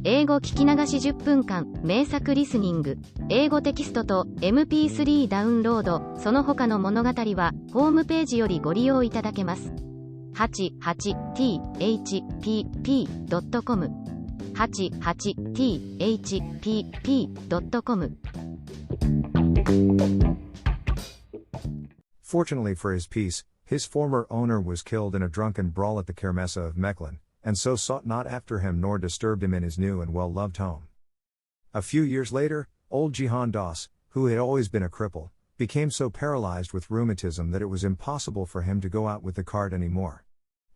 英語聞き流し10分間、名作リスニング、英語テキストと MP3 ダウンロード、その他の物語は、ホームページよりご利用いただけます。88thpp.com 88thpp.com Fortunately for his peace, his former owner was killed in a drunken brawl at the Kermesse of Mechlin, and so sought not after him nor disturbed him in his new and well-loved home. A few years later, old Jihan Das, who had always been a cripple, became so paralyzed with rheumatism that it was impossible for him to go out with the cart any more.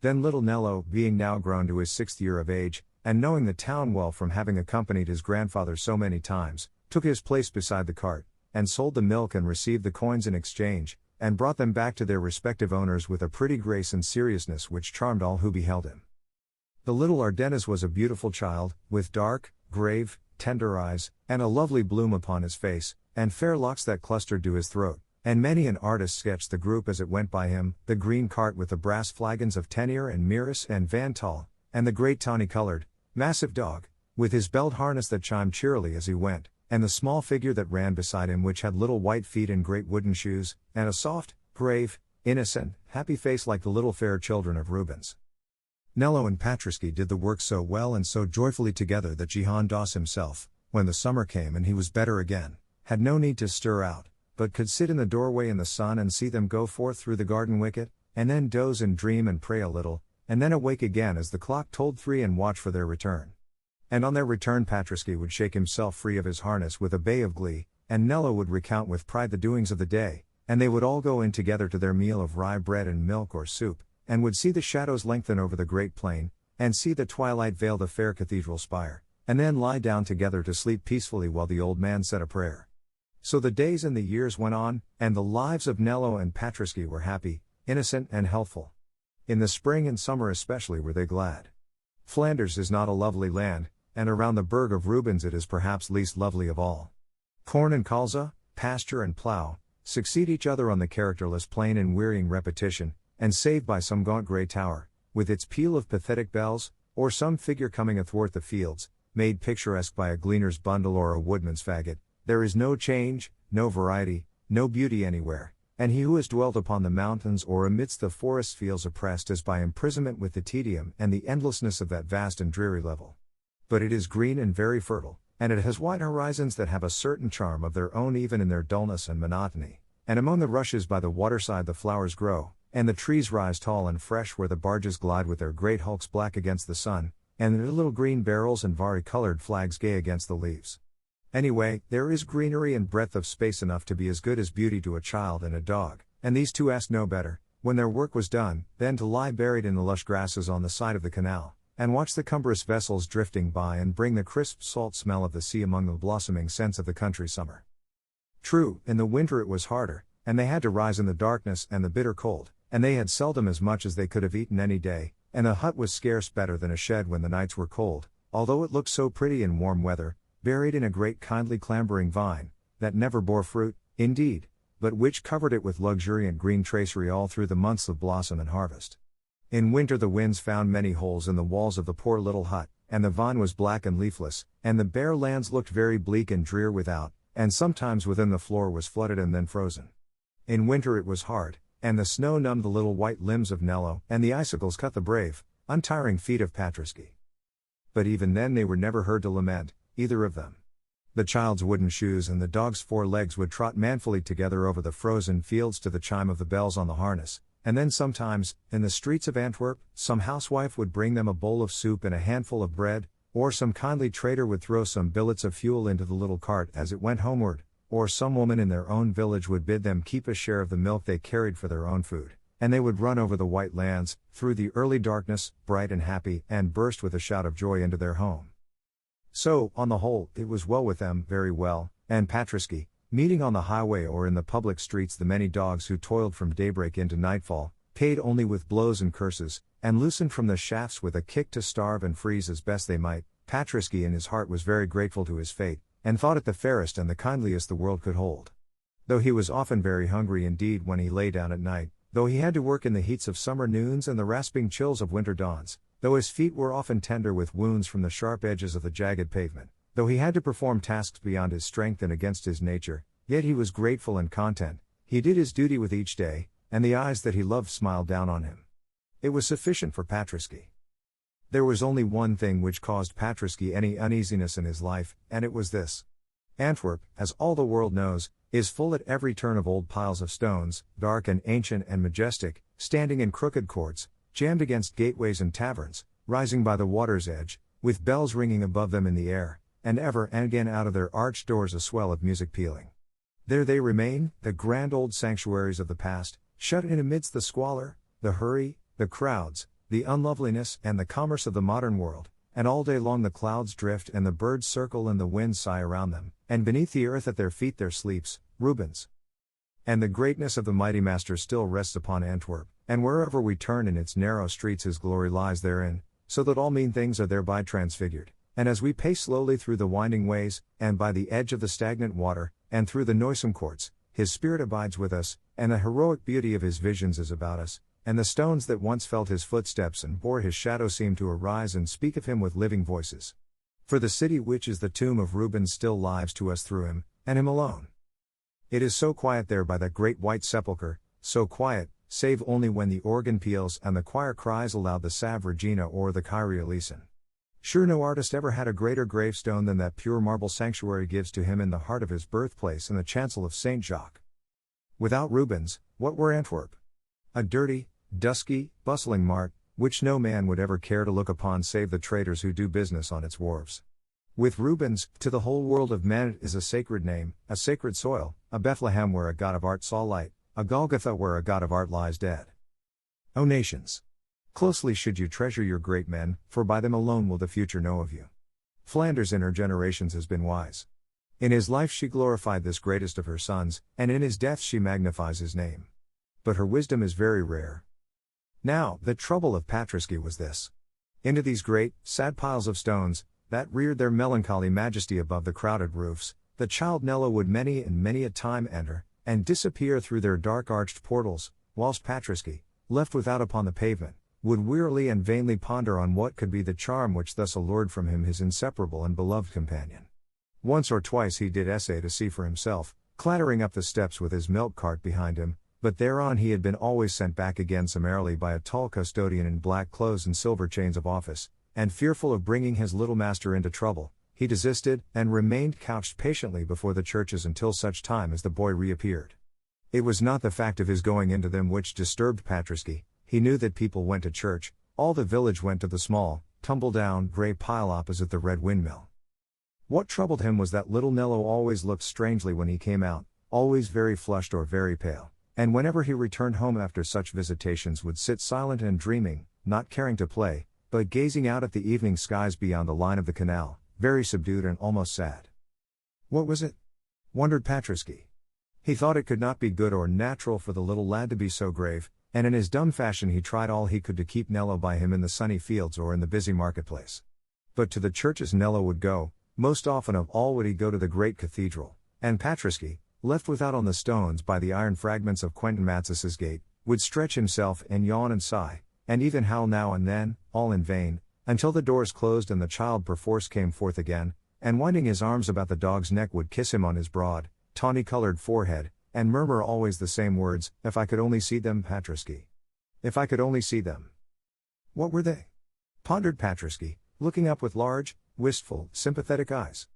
Then little Nello, being now grown to his 6th year of age, and knowing the town well from having accompanied his grandfather so many times, took his place beside the cart, and sold the milk and received the coins in exchange, and brought them back to their respective owners with a pretty grace and seriousness which charmed all who beheld him. The little Ardennes was a beautiful child, with dark, grave, tender eyes, and a lovely bloom upon his face, and fair locks that clustered to his throat, and many an artist sketched the group as it went by him, the green cart with the brass flagons of Tenier and Miris and Van Tal, and the great tawny-colored, massive dog, with his belt harness that chimed cheerily as he went, and the small figure that ran beside him which had little white feet and great wooden shoes, and a soft, grave, innocent, happy face like the little fair children of Rubens. Nello and Patriski did the work so well and so joyfully together that Jihan Das himself, when the summer came and he was better again, had no need to stir out, but could sit in the doorway in the sun and see them go forth through the garden wicket, and then doze and dream and pray a little, and then awake again as the clock tolled 3 and watch for their return. And on their return Patriski would shake himself free of his harness with a bay of glee, and Nello would recount with pride the doings of the day, and they would all go in together to their meal of rye bread and milk or soup, and would see the shadows lengthen over the great plain, and see the twilight veil the fair cathedral spire, and then lie down together to sleep peacefully while the old man said a prayer. So the days and the years went on, and the lives of Nello and Patriski were happy, innocent and healthful. In the spring and summer especially were they glad. Flanders is not a lovely land, and around the burg of Rubens it is perhaps least lovely of all. Corn and colza, pasture and plough, succeed each other on the characterless plain in wearying repetition, and save by some gaunt grey tower, with its peal of pathetic bells, or some figure coming athwart the fields, made picturesque by a gleaner's bundle or a woodman's faggot, there is no change, no variety, no beauty anywhere, and he who has dwelt upon the mountains or amidst the forests feels oppressed as by imprisonment with the tedium and the endlessness of that vast and dreary level. But it is green and very fertile, and it has wide horizons that have a certain charm of their own even in their dullness and monotony, and among the rushes by the waterside the flowers grow, and the trees rise tall and fresh where the barges glide with their great hulks black against the sun, and their little green barrels and vari-colored flags gay against the leaves. Anyway, there is greenery and breadth of space enough to be as good as beauty to a child and a dog, and these two asked no better, when their work was done, than to lie buried in the lush grasses on the side of the canal, and watch the cumbrous vessels drifting by and bring the crisp salt smell of the sea among the blossoming scents of the country summer. True, in the winter it was harder, and they had to rise in the darkness and the bitter cold, and they had seldom as much as they could have eaten any day, and a hut was scarce better than a shed when the nights were cold, although it looked so pretty in warm weather, buried in a great kindly clambering vine, that never bore fruit, indeed, but which covered it with luxuriant green tracery all through the months of blossom and harvest. In winter the winds found many holes in the walls of the poor little hut, and the vine was black and leafless, and the bare lands looked very bleak and drear without, and sometimes within the floor was flooded and then frozen. In winter it was hard, and the snow numbed the little white limbs of Nello, and the icicles cut the brave, untiring feet of Patriski. But even then they were never heard to lament, either of them. The child's wooden shoes and the dog's 4 legs would trot manfully together over the frozen fields to the chime of the bells on the harness, and then sometimes, in the streets of Antwerp, some housewife would bring them a bowl of soup and a handful of bread, or some kindly trader would throw some billets of fuel into the little cart as it went homeward, or some woman in their own village would bid them keep a share of the milk they carried for their own food, and they would run over the white lands, through the early darkness, bright and happy, and burst with a shout of joy into their home. So, on the whole, it was well with them, very well, and Patriski, meeting on the highway or in the public streets the many dogs who toiled from daybreak into nightfall, paid only with blows and curses, and loosened from the shafts with a kick to starve and freeze as best they might, Patriski in his heart was very grateful to his fate, and thought it the fairest and the kindliest the world could hold. Though he was often very hungry indeed when he lay down at night, though he had to work in the heats of summer noons and the rasping chills of winter dawns, Though his feet were often tender with wounds from the sharp edges of the jagged pavement, though he had to perform tasks beyond his strength and against his nature, yet he was grateful and content. He did his duty with each day, and the eyes that he loved smiled down on him. It was sufficient for Patriski. There was only one thing which caused Patriski any uneasiness in his life, and it was this. Antwerp, as all the world knows, is full at every turn of old piles of stones, dark and ancient and majestic, standing in crooked courts, jammed against gateways and taverns, rising by the water's edge, with bells ringing above them in the air, and ever and again out of their arched doors a swell of music pealing. There they remain, the grand old sanctuaries of the past, shut in amidst the squalor, the hurry, the crowds, the unloveliness and the commerce of the modern world, and all day long the clouds drift and the birds circle and the winds sigh around them, and beneath the earth at their feet there sleeps, Rubens. And the greatness of the mighty master still rests upon Antwerp, and wherever we turn in its narrow streets his glory lies therein, so that all mean things are thereby transfigured. And as we pace slowly through the winding ways, and by the edge of the stagnant water, and through the noisome courts, his spirit abides with us, and the heroic beauty of his visions is about us, and the stones that once felt his footsteps and bore his shadow seem to arise and speak of him with living voices. For the city which is the tomb of Rubens still lives to us through him, and him alone. It is so quiet there by that great white sepulchre, so quiet, save only when the organ peals and the choir cries aloud the Salve Regina or the Kyrie eleison. Sure no artist ever had a greater gravestone than that pure marble sanctuary gives to him in the heart of his birthplace in the chancel of Saint Jacques. Without Rubens, what were Antwerp? A dirty, dusky, bustling mart, which no man would ever care to look upon save the traders who do business on its wharves. With Rubens, to the whole world of men it is a sacred name, a sacred soil, a Bethlehem where a god of art saw light, a Golgotha where a god of art lies dead. O nations! Closely should you treasure your great men, for by them alone will the future know of you. Flanders in her generations has been wise. In his life she glorified this greatest of her sons, and in his death she magnifies his name. But her wisdom is very rare. Now, the trouble of Patriski was this. Into these great, sad piles of stones, that reared their melancholy majesty above the crowded roofs, the child Nello would many and many a time enter, and disappear through their dark arched portals, whilst Patriski, left without upon the pavement, would wearily and vainly ponder on what could be the charm which thus allured from him his inseparable and beloved companion. Once or twice he did essay to see for himself, clattering up the steps with his milk cart behind him, but thereon he had been always sent back again summarily by a tall custodian in black clothes and silver chains of office, and fearful of bringing his little master into trouble, he desisted, and remained couched patiently before the churches until such time as the boy reappeared. It was not the fact of his going into them which disturbed Patriski. He knew that people went to church, all the village went to the small, tumble-down, grey pile opposite the red windmill. What troubled him was that little Nello always looked strangely when he came out, always very flushed or very pale, and whenever he returned home after such visitations would sit silent and dreaming, not caring to play, but gazing out at the evening skies beyond the line of the canal, very subdued and almost sad. What was it? Wondered Patriski. He thought it could not be good or natural for the little lad to be so grave, and in his dumb fashion he tried all he could to keep Nello by him in the sunny fields or in the busy marketplace. But to the churches Nello would go, most often of all would he go to the great cathedral, and Patriski, left without on the stones by the iron fragments of Quentin Matsis's gate, would stretch himself and yawn and sigh, and even howl now and then, all in vain, until the doors closed and the child perforce came forth again, and winding his arms about the dog's neck would kiss him on his broad, tawny-colored forehead, and murmur always the same words, "If I could only see them, Patriski. If I could only see them." What were they? Pondered Patriski, looking up with large, wistful, sympathetic eyes.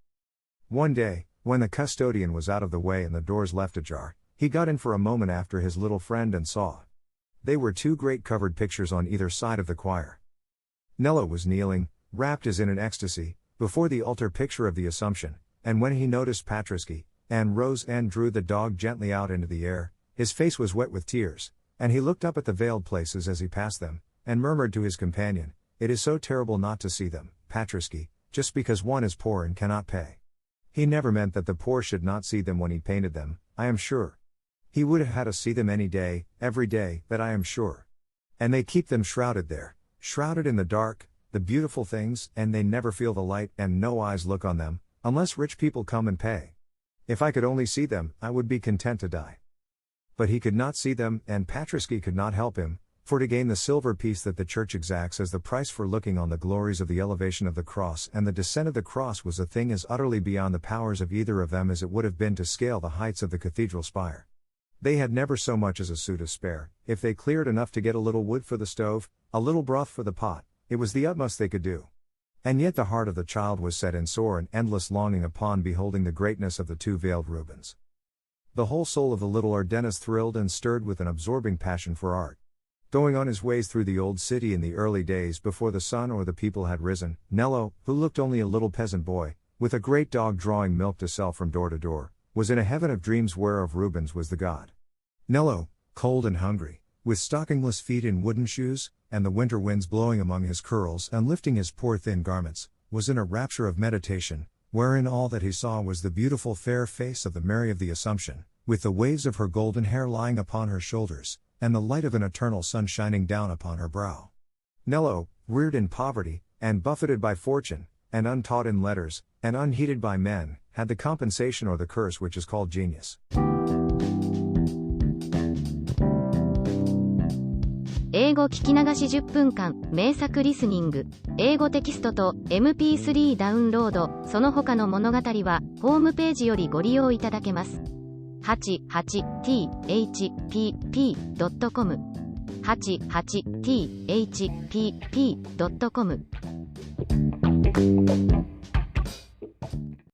One day, when the custodian was out of the way and the doors left ajar, he got in for a moment after his little friend and saw. They were two great covered pictures on either side of the choir. Nello was kneeling, wrapped as in an ecstasy, before the altar picture of the Assumption, and when he noticed Patriski, and rose and drew the dog gently out into the air, his face was wet with tears, and he looked up at the veiled places as he passed them, and murmured to his companion, "It is so terrible not to see them, Patriski, just because one is poor and cannot pay." He never meant that the poor should not see them when he painted them, I am sure. He would have had us see them any day, every day, that I am sure. And they keep them shrouded there, shrouded in the dark, the beautiful things, and they never feel the light, and no eyes look on them, unless rich people come and pay. If I could only see them, I would be content to die. But he could not see them, and Patriski could not help him, For to gain the silver piece that the church exacts as the price for looking on the glories of the elevation of the cross and the descent of the cross was a thing as utterly beyond the powers of either of them as it would have been to scale the heights of the cathedral spire. They had never so much as a sou to spare. If they cleared enough to get a little wood for the stove, a little broth for the pot, it was the utmost they could do. And yet the heart of the child was set in sore and endless longing upon beholding the greatness of the two veiled Rubens. The whole soul of the little Ardennes thrilled and stirred with an absorbing passion for art. Going on his ways through the old city in the early days before the sun or the people had risen, Nello, who looked only a little peasant boy, with a great dog drawing milk to sell from door to door, was in a heaven of dreams whereof Rubens was the god. Nello, cold and hungry, with stockingless feet in wooden shoes, and the winter winds blowing among his curls and lifting his poor thin garments, was in a rapture of meditation, wherein all that he saw was the beautiful fair face of the Mary of the Assumption, with the waves of her golden hair lying upon her shoulders, and the light of an eternal sun shining down upon her brow. Nello, reared in poverty, and buffeted by fortune, and untaught in letters, and unheeded by men, had the compensation or the curse which is called genius. 英語聞き流し10分間、名作リスニング、英語テキストと MP3 ダウンロード、その他の物語は、ホームページよりご利用いただけます。88thpp.com 88thpp.com